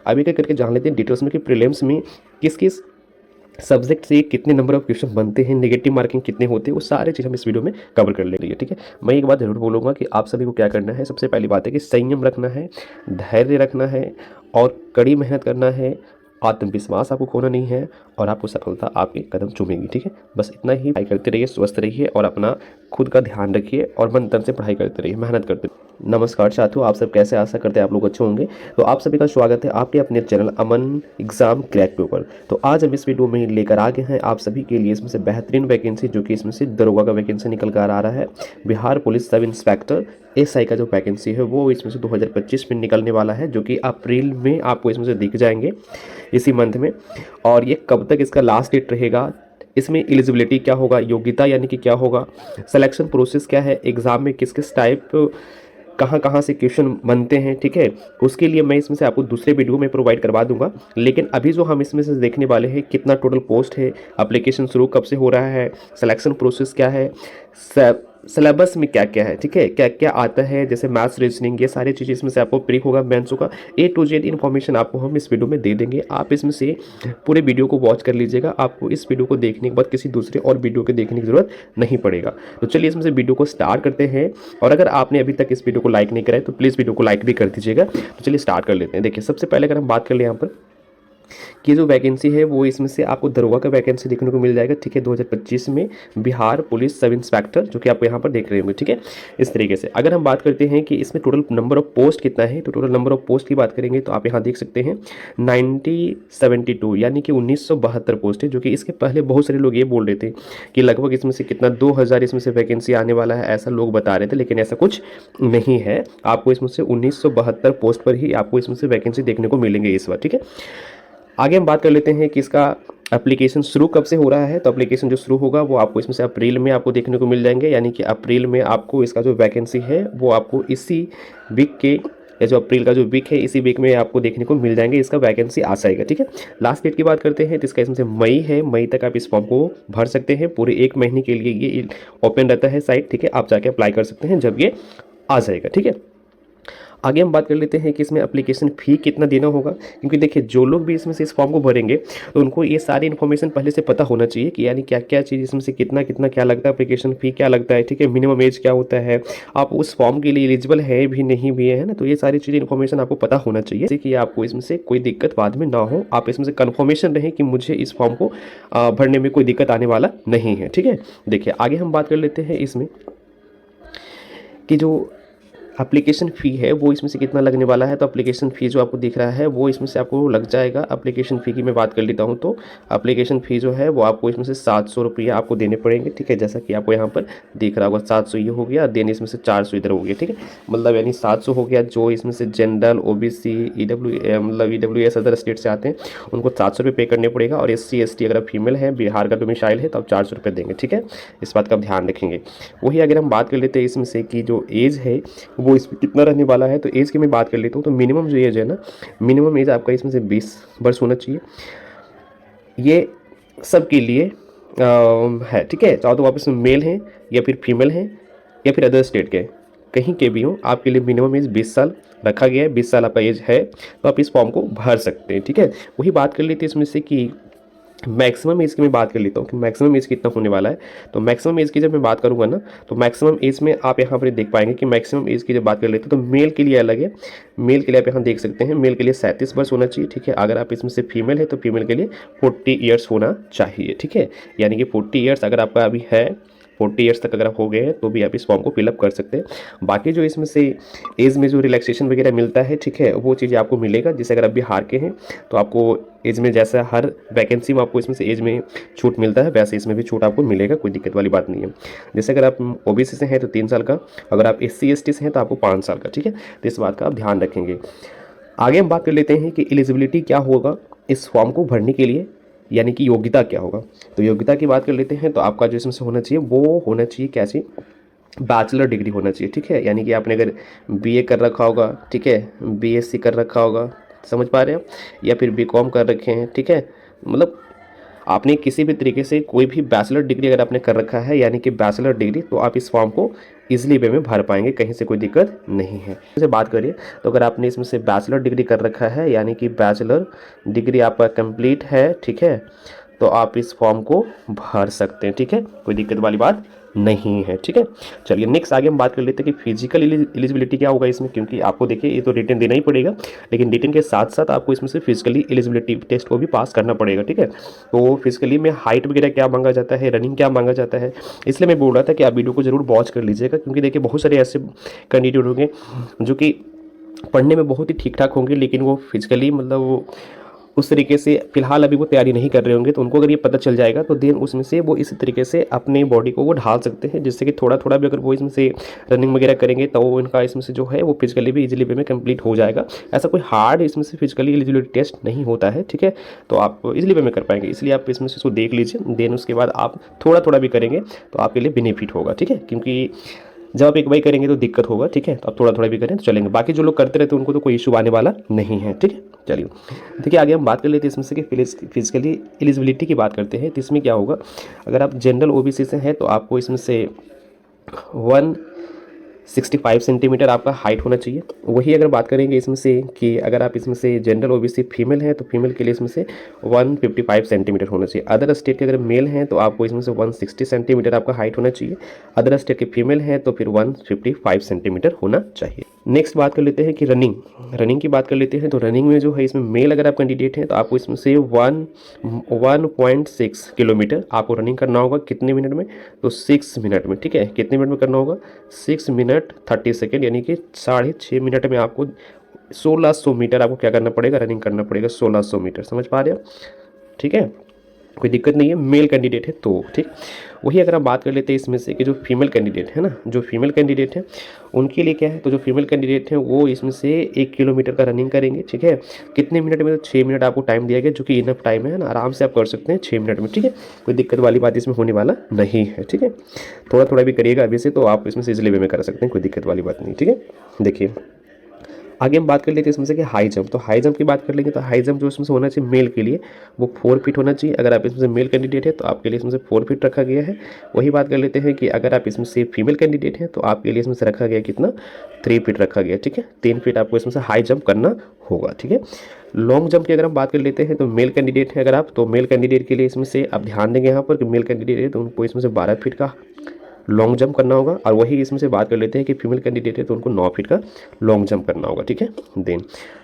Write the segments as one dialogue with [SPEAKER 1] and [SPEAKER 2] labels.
[SPEAKER 1] अब एक एक करके जान लेते हैं डिटेल्स में कि प्रीलिम्स में किस किस सब्जेक्ट से कितने नंबर ऑफ क्वेश्चन बनते हैं, नेगेटिव मार्किंग कितने होते हैं, वो सारे चीज़ हम इस वीडियो में कवर कर लेंगे। ठीक है, मैं एक बात जरूर बोलूँगा कि आप सभी को क्या करना है। सबसे पहली बात है कि संयम रखना है, धैर्य रखना है और कड़ी मेहनत करना है। आत्मविश्वास आपको खोना नहीं है और आपको सफलता आपके कदम चूमेगी। ठीक है, बस इतना ही। पढ़ाई करते रहिए, स्वस्थ रहिए और अपना खुद का ध्यान रखिए और मन तन से पढ़ाई करते रहिए, मेहनत करते रहिए। नमस्कार साथियों, आप सब कैसे? आशा करते हैं आप लोग अच्छे होंगे। तो आप सभी का स्वागत है आपके अपने चैनल अमन एग्जाम क्रैक पे ऊपर। तो आज हम इस वीडियो में लेकर आ गए हैं आप सभी के लिए इसमें से बेहतरीन वैकेंसी, जो कि इसमें से दरोगा का वैकेंसी निकल कर आ रहा है। Bihar police sub inspector SI का जो वैकेंसी है वो इसमें से 2025 में निकलने वाला है, जो कि अप्रैल में आपको इसमें से दिख जाएंगे, इसी मंथ में। और ये कब तक इसका लास्ट डेट रहेगा, इसमें एलिजिबिलिटी क्या होगा, योग्यता यानी कि क्या होगा, सिलेक्शन प्रोसेस क्या है, एग्जाम में किस किस टाइप कहाँ कहाँ से क्वेश्चन बनते हैं, ठीक है, उसके लिए मैं इसमें से आपको दूसरे वीडियो में प्रोवाइड करवा दूंगा। लेकिन अभी जो हम इसमें से देखने वाले हैं, कितना टोटल पोस्ट है, एप्लीकेशन शुरू कब से हो रहा है, सिलेक्शन प्रोसेस क्या है, सिलेबस में क्या क्या है, ठीक है, क्या क्या आता है, जैसे मैथ्स, रीजनिंग, ये सारी चीज़ें इसमें से आपको फ्री होगा। मेंस का A to Z इन्फॉर्मेशन आपको हम इस वीडियो में दे देंगे। आप इसमें से पूरे वीडियो को वॉच कर लीजिएगा, आपको इस वीडियो को देखने के बाद किसी दूसरे और वीडियो के देखने की जरूरत नहीं पड़ेगा। तो चलिए इसमें से वीडियो को स्टार्ट करते हैं। और अगर आपने अभी तक इस वीडियो को लाइक नहीं करा है तो प्लीज़ वीडियो को लाइक भी कर दीजिएगा। तो चलिए स्टार्ट कर लेते हैं। देखिए, सबसे पहले अगर हम बात कर ले यहाँ पर कि जो वैकेंसी है वो इसमें से आपको दरोगा का वैकेंसी देखने को मिल जाएगा। ठीक है, 2025 में बिहार पुलिस सब इंस्पेक्टर, जो कि आपको यहाँ पर देख रहे होंगे। ठीक है, इस तरीके से अगर हम बात करते हैं कि इसमें टोटल नंबर ऑफ पोस्ट कितना है, तो टोटल नंबर ऑफ पोस्ट की बात करेंगे तो आप यहाँ देख सकते हैं 9072 यानी कि 1972 पोस्ट है। जो कि इसके पहले बहुत सारे लोग ये बोल रहे थे कि लगभग इसमें से कितना 2000 इसमें से वैकेंसी आने वाला है, ऐसा लोग बता रहे थे, लेकिन ऐसा कुछ नहीं है। आपको इसमें से 1972 पोस्ट पर ही आपको इसमें से वैकेंसी देखने को मिलेंगे इस बार। ठीक है, आगे हम बात कर लेते हैं कि इसका एप्लीकेशन शुरू कब से हो रहा है। तो एप्लीकेशन जो शुरू होगा वो आपको इसमें से अप्रैल में आपको देखने को मिल जाएंगे, यानी कि अप्रैल में आपको इसका जो वैकेंसी है वो आपको इसी वीक के, या जो अप्रैल का जो वीक है इसी वीक में आपको देखने को मिल जाएंगे, इसका वैकेंसी आ जाएगा। ठीक है, लास्ट डेट की बात करते हैं तो इसका इसमें से मई है। मई तक आप इस फॉर्म को भर सकते हैं, पूरे 1 महीने के लिए ये ओपन रहता है साइट। ठीक है, आप जाके अप्लाई कर सकते हैं जब ये आ जाएगा। ठीक है, आगे हम बात कर लेते हैं कि इसमें एप्लीकेशन फ़ी कितना देना होगा, क्योंकि देखिए जो लोग भी इसमें से इस फॉर्म को भरेंगे तो उनको ये सारी इन्फॉर्मेशन पहले से पता होना चाहिए कि यानी क्या क्या चीज़ इसमें से कितना कितना क्या लगता है, एप्लीकेशन फ़ी क्या लगता है। ठीक है, मिनिमम एज क्या होता है, आप उस फॉर्म के लिए एलिजिबल है भी नहीं भी है ना, तो ये सारी चीज़ें इन्फॉर्मेशन आपको पता होना चाहिए, जैसे कि आपको इसमें से कोई दिक्कत बाद में ना हो, आप इसमें से कन्फर्मेशन रहे कि मुझे इस फॉर्म को भरने में कोई दिक्कत आने वाला नहीं है। ठीक है, देखिए आगे हम बात कर लेते हैं इसमें कि जो एप्लीकेशन फ़ी है वो इसमें से कितना लगने वाला है। तो एप्लीकेशन फ़ी जो आपको दिख रहा है वो इसमें से आपको लग जाएगा। एप्लीकेशन फ़ी की मैं बात कर लेता हूँ तो एप्लीकेशन फ़ी जो है वो आपको इसमें से 700 रुपये आपको देने पड़ेंगे। ठीक है, जैसा कि आपको यहाँ पर दिख रहा होगा 700 ये हो गया, देन इसमें से 400 इधर हो गया। ठीक है, मतलब यानी 700 हो गया। जो इसमें से जनरल, OBC, मतलब EWS अदर स्टेट से आते हैं उनको 700 रुपये पे करने पड़ेगा। और SC ST अगर आप फीमेल है, बिहार का डोमिसाइल है तो आप 400 रुपये देंगे। ठीक है, इस बात का आप ध्यान रखेंगे। वही अगर हम बात कर लेते हैं इसमें से कि जो एज है वो इसमें कितना रहने वाला है, तो एज की मैं बात कर लेता हूँ। तो मिनिमम जो एज है ना, मिनिमम एज आपका इसमें से 20 वर्ष होना चाहिए। ये सबके लिए है। ठीक है, चाहे तो आप इसमें मेल हैं या फिर फीमेल हैं या फिर अदर स्टेट के, कहीं के भी हो, आपके लिए मिनिमम एज 20 साल रखा गया है। 20 साल आपका एज है तो आप इस फॉर्म को भर सकते हैं। ठीक है, वही बात कर लेते हैं इसमें से कि मैक्सिमम एज की मैं बात कर लेता हूँ कि मैक्सिमम एज कितना होने वाला है। तो मैक्सिमम एज की जब मैं बात करूँगा ना, तो मैक्सिमम एज में आप यहाँ पर देख पाएंगे कि मैक्सिमम एज की जब बात कर लेते हैं तो मेल के लिए अलग है। मेल के लिए आप यहाँ देख सकते हैं, मेल के लिए 37 वर्ष होना चाहिए। ठीक है, अगर आप इसमें से फीमेल है तो फीमेल के लिए 40 ईयर्स होना चाहिए। ठीक है, यानी कि 40 ईयर्स अगर आपका अभी है, 40 ईयर्स तक अगर आप हो गए हैं तो भी आप इस फॉर्म को फिलअप कर सकते हैं। बाकी जो इसमें से एज में जो रिलैक्सेशन वगैरह मिलता है, ठीक है, वो चीज़ें आपको मिलेगा। जैसे अगर आप बिहार के हैं तो आपको एज में, जैसा हर वैकेंसी में आपको इसमें से एज में छूट मिलता है, वैसे इसमें भी छूट आपको मिलेगा, कोई दिक्कत वाली बात नहीं है। जैसे अगर आप OBC से हैं तो 3 साल का, अगर आप SC ST से हैं तो आपको 5 साल का। ठीक है, तो इस बात का आप ध्यान रखेंगे। आगे हम बात कर लेते हैं कि एलिजिबिलिटी क्या होगा इस फॉर्म को भरने के लिए, यानी कि योग्यता क्या होगा। तो योग्यता की बात कर लेते हैं तो आपका जो इसमें से होना चाहिए वो होना चाहिए कैसी, बैचलर डिग्री होना चाहिए। ठीक है, यानी कि आपने अगर BA कर रखा होगा, ठीक है, BSc कर रखा होगा, समझ पा रहे हैं, या फिर BCom कर रखे हैं। ठीक है, मतलब आपने किसी भी तरीके से कोई भी बैचलर डिग्री अगर आपने कर रखा है, यानी कि बैचलर डिग्री, तो आप इस फॉर्म को इजीली वे में भर पाएंगे, कहीं से कोई दिक्कत नहीं है। जैसे बात करिए तो अगर आपने इसमें से बैचलर डिग्री कर रखा है, यानी कि बैचलर डिग्री आपका कंप्लीट है, ठीक है, तो आप इस फॉर्म को भर सकते हैं, ठीक है, कोई दिक्कत वाली बात नहीं है, ठीक है। चलिए नेक्स्ट आगे हम बात कर लेते हैं कि फिजिकल एलिजिबिलिटी क्या होगा इसमें, क्योंकि आपको देखिए ये तो रिटन देना ही पड़ेगा, लेकिन रिटन के साथ साथ आपको इसमें से फिजिकली एलिजिबिलिटी टेस्ट को भी पास करना पड़ेगा, ठीक है। तो फिजिकली में हाइट वगैरह क्या मांगा जाता है, रनिंग क्या मांगा जाता है, इसलिए मैं बोल रहा था कि आप वीडियो को जरूर वॉच कर लीजिएगा, क्योंकि देखिए बहुत सारे ऐसे कैंडिडेट होंगे जो कि पढ़ने में बहुत ही ठीक ठाक होंगे, लेकिन वो फिजिकली मतलब वो उस तरीके से फिलहाल अभी वो तैयारी नहीं कर रहे होंगे, तो उनको अगर ये पता चल जाएगा तो देन उसमें से वो इसी तरीके से अपने बॉडी को वो ढाल सकते हैं, जिससे कि थोड़ा थोड़ा भी अगर वो इसमें से रनिंग वगैरह करेंगे तो वो इनका इसमें से जो है वो फिजिकली भी इजीली वे में कंप्लीट हो जाएगा। ऐसा कोई हार्ड इसमें से फिजिकली एलिजिबिलिटी टेस्ट नहीं होता है, ठीक है, तो आप इजीली वे में कर पाएंगे, इसलिए आप इसमें से इसको देख लीजिए, देन उसके बाद आप थोड़ा थोड़ा भी करेंगे तो आपके लिए बेनिफिट होगा, ठीक है, क्योंकि जब आप एक बार करेंगे तो दिक्कत होगा, ठीक है, तो आप थोड़ा थोड़ा भी करें तो चलेंगे, बाकी जो लोग करते रहते हैं उनको तो कोई इशू आने वाला नहीं है, ठीक है। चलिए देखिए आगे हम बात कर लेते हैं इसमें से कि फिजिकली एलिजिबिलिटी की बात करते हैं, तो इसमें क्या होगा, अगर आप जनरल ओबीसी से हैं तो आपको इसमें से 165 सेंटीमीटर आपका हाइट होना चाहिए। वही अगर बात करेंगे इसमें से कि अगर आप इसमें से जनरल ओबीसी फीमेल हैं तो फीमेल के लिए इसमें से 155 सेंटीमीटर होना चाहिए। अदर स्टेट के अगर मेल हैं तो आपको इसमें से 160 सेंटीमीटर आपका हाइट होना चाहिए। अदर स्टेट के फीमेल हैं तो फिर 155 सेंटीमीटर होना चाहिए। नेक्स्ट बात कर लेते हैं कि रनिंग की बात कर लेते हैं, तो रनिंग में जो है इसमें मेल अगर आप कैंडिडेट हैं तो आपको इसमें से 1.6 किलोमीटर आपको रनिंग करना होगा। कितने मिनट में, तो 6 मिनट में, ठीक है, कितने मिनट में करना होगा, 6 मिनट 30 सेकेंड, यानी कि 6.5 मिनट में आपको 1600 मीटर आपको क्या करना पड़ेगा, रनिंग करना पड़ेगा 1600 मीटर, समझ पा रहे हो, ठीक है, कोई दिक्कत नहीं है, मेल कैंडिडेट है तो, ठीक। वही अगर हम बात कर लेते हैं इसमें से कि जो फीमेल कैंडिडेट है ना, जो फीमेल कैंडिडेट है उनके लिए क्या है, तो जो फीमेल कैंडिडेट है वो इसमें से 1 किलोमीटर का रनिंग करेंगे, ठीक है, कितने मिनट में, तो 6 मिनट आपको टाइम दिया गया, जो कि इनफ टाइम है ना, आराम से आप कर सकते हैं 6 मिनट में, ठीक है, कोई दिक्कत वाली बात इसमें होने वाला नहीं है, ठीक है, थोड़ा थोड़ा भी करिएगा अभी से तो आप इसमें से इजिली वे में कर सकते हैं, कोई दिक्कत वाली बात नहीं, ठीक है। देखिए आगे हम बात कर लेते हैं इसमें से कि हाई जंप, तो हाई जंप की बात कर लेंगे तो हाई जंप जो इसमें से होना चाहिए मेल के लिए वो 4 फीट होना चाहिए। अगर आप इसमें से मेल कैंडिडेट है तो आपके लिए इसमें से 4 फीट रखा गया है। वही बात कर लेते हैं कि अगर आप इसमें से फीमेल कैंडिडेट हैं तो आपके लिए इसमें से रखा गया कितना, 3 फीट रखा गया, ठीक है, 3 फीट आपको इसमें से हाई जंप करना होगा, ठीक है। लॉन्ग जंप की अगर हम बात कर लेते हैं तो मेल कैंडिडेट है अगर आप, तो मेल कैंडिडेट के लिए इसमें से आप ध्यान देंगे यहाँ पर कि मेल कैंडिडेट है तो उनको इसमें से 12 फीट का लॉन्ग जंप करना होगा। और वही इसमें से बात कर लेते हैं कि फीमेल कैंडिडेट है तो उनको 9 फीट का लॉन्ग जंप करना होगा, ठीक है। देन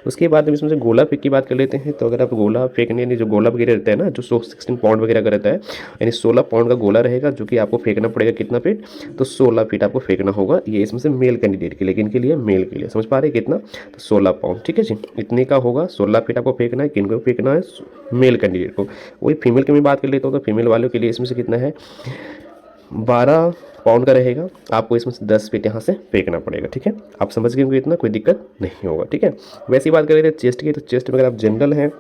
[SPEAKER 1] उसके बाद हम इसमें से गोला फेंक की बात कर लेते हैं, तो अगर आप गोला फेंकने, यानी जो गोला वगैरह रहता है ना, जो 16 पाउंड वगैरह का रहता है, यानी 16 पाउंड का गोला रहेगा जो कि आपको फेंकना पड़ेगा कितना फीट, तो 16 फीट आपको फेंकना होगा। ये इसमें से मेल कैंडिडेट के लिए, किन के लिए, मेल के लिए, समझ पा रहे हैं कितना, तो 16 पाउंड, ठीक है जी, इतने का होगा, 16 फीट आपको फेंकना है, किन को फेंकना है, मेल कैंडिडेट को। वही फीमेल की मैं बात कर लेता हूँ तो फीमेल वालों के लिए इसमें से कितना है, 12 पाउंड का रहेगा, आपको इसमें से 10 फीट यहाँ से फेंकना पड़ेगा, ठीक है, आप समझ गए इतना, कोई दिक्कत नहीं होगा, ठीक है। वैसी बात करें तो चेस्ट की, तो चेस्ट में अगर आप जनरल हैं,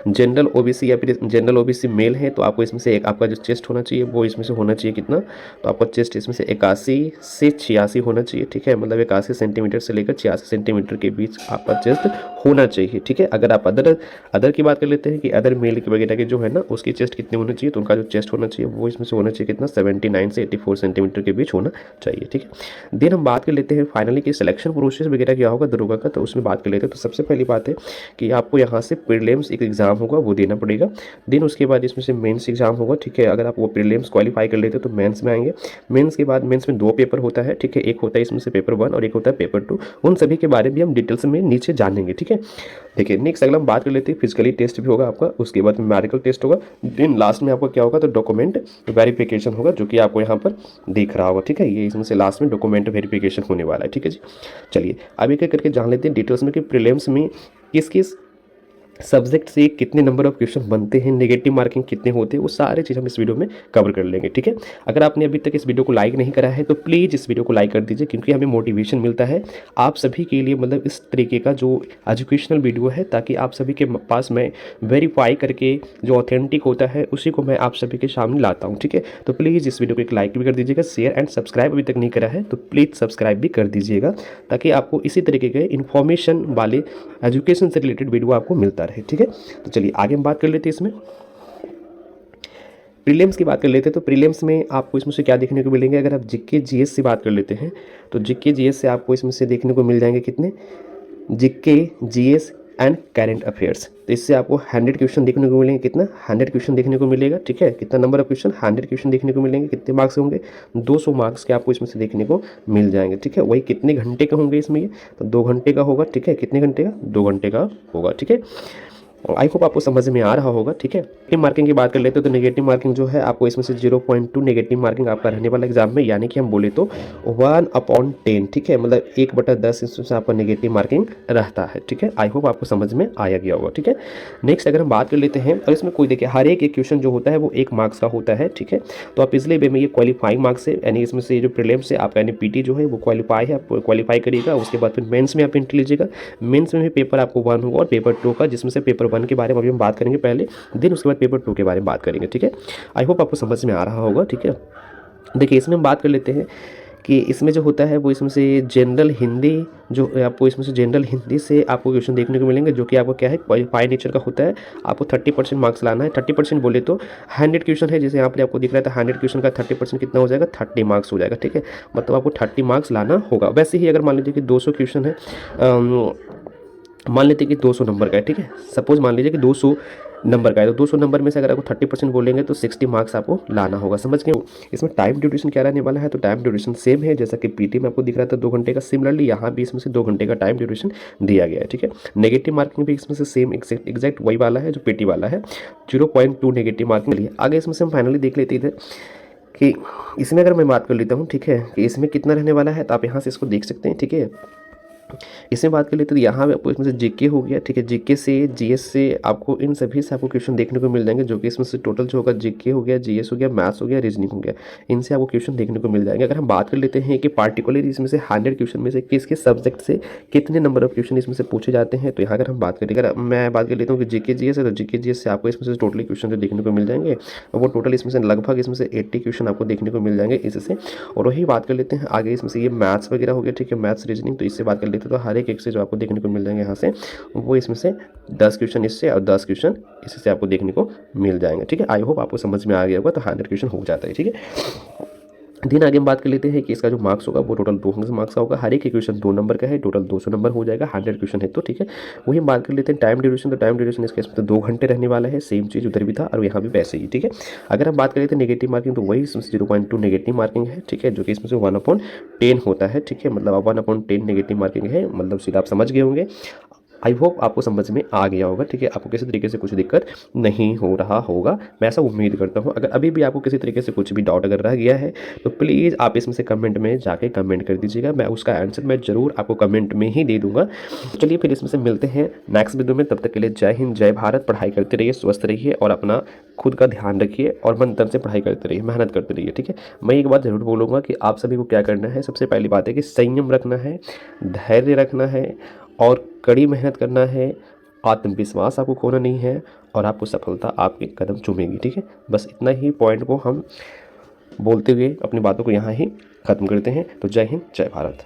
[SPEAKER 1] जनरल ओबीसी या फिर जनरल ओबीसी मेल है तो आपको इसमें से एक आपका जो चेस्ट होना चाहिए वो इसमें से होना चाहिए कितना, तो आपका चेस्ट इसमें से 81 से 86 होना चाहिए, ठीक है, मतलब 81 सेंटीमीटर से लेकर 86 सेंटीमीटर के बीच आपका चेस्ट होना चाहिए, ठीक है। अगर आप अदर की बात कर लेते हैं कि अदर मेल के वगैरह के जो है ना उसकी चेस्ट कितनी होनी चाहिए, तो उनका जो चेस्ट होना चाहिए वो इसमें से होना चाहिए कितना, 79 से 84 सेंटीमीटर के बीच होना चाहिए, ठीक है। देन हम बात कर लेते हैं फाइनली कि सिलेक्शन प्रोसेस वगैरह क्या होगा दरोगा का, तो उसमें बात कर लेते हैं। तो सबसे पहली बात है कि आपको यहाँ से प्रीलिम्स एक एग्जाम होगा वो देना पड़ेगा, देन उसके बाद इसमें से मेंस एग्जाम होगा, ठीक है। अगर आप वो प्रीलिम्स क्वालिफाई कर लेते हो तो मेंस में आएंगे। मेंस के बाद मेंस में 2 पेपर होता है, ठीक है, एक होता है इसमें से पेपर 1 और एक होता है पेपर 2। उन सभी के बारे में हम डिटेल्स में नीचे जानेंगे, ठीक है। देखिए नेक्स्ट अगला हम बात कर लेते हैं, फिजिकली टेस्ट भी होगा आपका, उसके बाद मेडिकल टेस्ट होगा, देन लास्ट में आपका क्या होगा, तो डॉक्यूमेंट वेरिफिकेशन होगा जो कि आपको यहाँ पर दिख रहा होगा, ठीक है। ये इसमें से लास्ट में डॉक्यूमेंट वेरिफिकेशन होने वाला है, ठीक है जी। चलिए अब एक एक करके जान लेते हैं डिटेल्स में कि प्रीलिम्स में किस किस सब्जेक्ट से कितने नंबर ऑफ क्वेश्चन बनते हैं, नेगेटिव मार्किंग कितने होते हैं, वो सारे चीज़ हम इस वीडियो में कवर कर लेंगे, ठीक है। अगर आपने अभी तक इस वीडियो को लाइक नहीं करा है तो प्लीज़ इस वीडियो को लाइक कर दीजिए, क्योंकि हमें मोटिवेशन मिलता है आप सभी के लिए, मतलब इस तरीके का जो एजुकेशनल वीडियो है, ताकि आप सभी के पास मैं वेरीफाई करके जो ऑथेंटिक होता है उसी को मैं आप सभी के सामने लाता हूँ, ठीक है। तो प्लीज़ इस वीडियो को एक लाइक भी कर दीजिएगा, शेयर एंड सब्सक्राइब अभी तक नहीं करा है तो प्लीज़ सब्सक्राइब भी कर दीजिएगा, ताकि आपको इसी तरीके के इन्फॉर्मेशन वाले एजुकेशन से रिलेटेड वीडियो आपको मिलता रहे, ठीक है। तो चलिए आगे हम बात कर लेते हैं इसमें। प्रीलिम्स की बात कर लेते हैं तो प्रीलिम्स में आपको इसमें से क्या देखने को मिलेंगे, अगर आप जीके जीएस से बात कर लेते हैं तो जीके जीएस से आपको इसमें से देखने को मिल जाएंगे कितने, GK GS and current affairs. तो इससे आपको 100 क्वेश्चन देखने को मिलेंगे, कितना 100 क्वेश्चन देखने को मिलेगा, ठीक है। कितना नंबर ऑफ क्वेश्चन, 100 क्वेश्चन देखने को मिलेंगे। कितने मार्क्स होंगे, 200 मार्क्स के आपको इसमें से देखने को मिल जाएंगे, ठीक है। वही कितने घंटे का होंगे इसमें, ये तो 2 घंटे का होगा, ठीक है। कितने घंटे का, 2 घंटे का होगा, ठीक है। आई होप आपको समझ में आ रहा होगा, ठीक है। नेगेटिव मार्किंग की बात कर लेते हैं तो नेगेटिव मार्किंग जो है आपको इसमें से 0.2 नेगेटिव मार्किंग आपका रहने वाला एग्जाम में, यानी कि हम बोले तो 1/10, ठीक है, मतलब 1/10 इसमें से आपका नेगेटिव मार्किंग रहता है, ठीक है। आई होप आपको समझ में आया गया होगा, ठीक है। नेक्स्ट अगर हम बात कर लेते हैं और इसमें कोई देखिए हर एक क्वेश्चन जो होता है वो 1 मार्क्स का होता है, ठीक है। तो आप पिछले वे में ये क्वालिफाइंग मार्क्स है, यानी इसमें से जो प्रीलिम्स से आपका यानी पीटी जो है वो क्वालिफाई है, आप क्वालिफाई करिएगा। उसके बाद फिर मेंस में आप एंट्री लीजिएगा। मेंस में भी पेपर आपको 1 होगा और पेपर 2 का, जिसमें से पेपर 1 के बारे में अभी हम बात करेंगे पहले, दिन उसके बाद पेपर 2 के बारे में बात करेंगे, ठीक है। आई होप आपको समझ में आ रहा होगा, ठीक है। देखिए इसमें हम बात कर लेते हैं कि इसमें जो होता है वो इसमें से जनरल हिंदी, जो आपको इसमें से जनरल हिंदी से आपको क्वेश्चन देखने को मिलेंगे, जो कि आपको क्या है क्वालिफाई नेचर का होता है। आपको 30% मार्क्स लाना है। 30% बोले तो 100 क्वेश्चन है, जैसे यहाँ पर आपको दिख रहा था 100 क्वेश्चन का 30% कितना हो जाएगा, 30 मार्क्स हो जाएगा, ठीक है। मतलब आपको 30 मार्क्स लाना होगा। वैसे ही अगर मान लीजिए कि 200 क्वेश्चन है, मान लेते हैं कि 200 नंबर का है, ठीक है। सपोज मान लीजिए कि 200 नंबर का है, तो 200 नंबर में से अगर आपको 30% बोलेंगे तो 60 मार्क्स आपको लाना होगा, समझ गए। इसमें टाइम ड्यूरेशन क्या रहने वाला है, तो टाइम ड्यूरेशन सेम है जैसा कि पीटी में आपको दिख रहा था 2 घंटे का। सिमिलरली यहाँ भी इसमें से 2 घंटे का टाइम ड्यूरेशन दिया गया है, ठीक है। नेगेटिव मार्किंग भी इसमें से सेम एग्जैक्ट वही वाला है जो पीटी वाला है, 0.2 नेगेटिव मार्किंग लिए। आगे इसमें से हम फाइनली देख लेते थे कि इसमें अगर मैं बात कर लेता हूँ, ठीक है, कि इसमें कितना रहने वाला है, तो आप यहाँ से इसको देख सकते हैं, ठीक है। इसमें बात कर लेते तो यहाँ पे आपको इसमें से जीके हो गया, ठीक है। जीके से जीएस से आपको इन सभी से आपको क्वेश्चन देखने को मिल जाएंगे, जो कि इसमें से टोटल जो होगा जीके हो गया, जीएस हो गया, मैथ्स हो गया, रीजनिंग हो गया, इनसे आपको क्वेश्चन देखने को मिल जाएंगे। अगर हम बात कर लेते हैं कि पार्टिकुलरली इसमें से 100 क्वेश्चन में से किस किस सब्जेक्ट से कितने नंबर ऑफ क्वेश्चन इसमें से पूछे जाते हैं, तो यहाँ अगर हम बात करें, अगर मैं बात कर लेता हूँ कि जीके जीएस है, तो जीके जीएस से आपको इसमें से टोटली क्वेश्चन जो देखने को मिल जाएंगे वो टोटल इसमें से लगभग इसमें से 80 क्वेश्चन आपको देखने को मिल जाएंगे इससे। और वही बात कर लेते हैं आगे इसमें से ये मैथ्स वगैरह हो गया, ठीक है, मैथ्स रीजनिंग, तो इससे बात कर लेते हैं तो हर एक से जो आपको देखने को मिल जाएंगे यहाँ से, वो इसमें से 10 क्वेश्चन इससे और 10 क्वेश्चन इससे आपको देखने को मिल जाएंगे, ठीक है। आई होप आपको समझ में आ गया होगा। तो 100 क्वेश्चन हो जाता है, ठीक है। दिन आगे हम बात कर लेते हैं कि इसका जो मार्क्स होगा वो टोटल 200 मार्क्स का होगा। हर एक क्वेश्चन 2 नंबर का है, टोटल 200 नंबर हो जाएगा, 100 क्वेश्चन है तो, ठीक है। वही हम बात कर लेते हैं टाइम ड्यूरेशन, तो टाइम ड्यूरेशन इसके इसमें तो 2 घंटे रहने वाला है, सेम चीज़ उधर भी था और यहाँ भी वैसे ही, ठीक है। अगर हम बात कर लेते हैं नेगेटिव मार्किंग, तो वही इसमें 0.2 नेगेटिव मार्किंग है, ठीक है, जो कि इसमें से 1/10 होता है, ठीक है। मतलब 1/10 नेगेटिव मार्किंग है, मतलब सीधा आप समझ गए होंगे। आई होप आपको समझ में आ गया होगा, ठीक है। आपको किसी तरीके से कुछ दिक्कत नहीं हो रहा होगा, मैं ऐसा उम्मीद करता हूँ। अगर अभी भी आपको किसी तरीके से कुछ भी डाउट अगर रह गया है तो प्लीज़ आप इसमें से कमेंट में जाके कमेंट कर दीजिएगा, मैं उसका आंसर मैं ज़रूर आपको कमेंट में ही दे दूंगा। चलिए फिर इसमें से मिलते हैं नेक्स्ट वीडियो में, तब तक के लिए जय हिंद, जय भारत। पढ़ाई करते रहिए, स्वस्थ रहिए और अपना खुद का ध्यान रखिए और मन तन से पढ़ाई करते रहिए, मेहनत करते रहिए, ठीक है। मैं एक बात ज़रूर बोलूँगा कि आप सभी को क्या करना है, सबसे पहली बात है कि संयम रखना है, धैर्य रखना है और कड़ी मेहनत करना है। आत्मविश्वास आपको खोना नहीं है और आपको सफलता आपके कदम चूमेगी, ठीक है। बस इतना ही पॉइंट को हम बोलते हुए अपनी बातों को यहाँ ही ख़त्म करते हैं। तो जय हिंद, जय भारत।